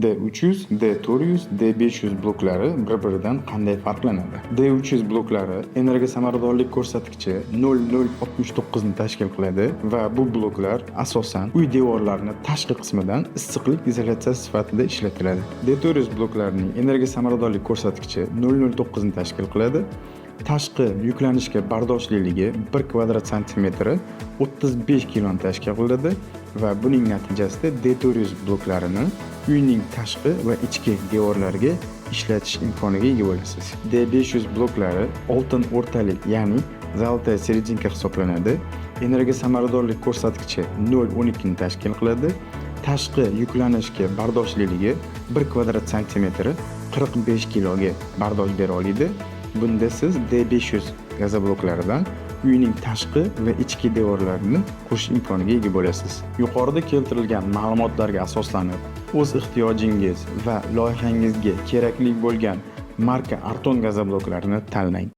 D300, D400, D500 bloklari bir-biridan qanday farqlanadi? D300 bloklari energiya samaradorlik ko'rsatkichi 0,069 ni tashkil qiladi va bu bloklar asosan uy devorlarining tashqi qismidan issiqlik izolyatsiyasi sifatida ishlatiladi. D400 bloklarining energiya samaradorlik ko'rsatkichi 0,09 ni tashkil qiladi. Tashqi yuklanishga bardoshliligi 1 kvadrat santimetri 35 kiloni tashkil qiladi va buning natijasida D400 bloklarini uyning tashqi va ichki devorlariga ishlatish imkoniga ega bo'lasiz. D500 bloklari oltin o'rtalik, ya'ni zolotaya seredinka hisoblanadi. Energiya samaradorlik ko'rsatkichi 0,12 ni tashkil qiladi. Tashqi yuklanishga bardoshliligi 1 kvadrat santimetri 45 kiloga bardosh bera oladi. Bunda siz D500 gazobloklaridan uyning tashqi va ichki devorlarini qurish imkoniga ega bo'lasiz. Yuqorida keltirilgan ma'lumotlarga asoslanib, o'z ehtiyojingiz va loyihangizga kerakli bo'lgan marka arton gazobloklarini tanlang.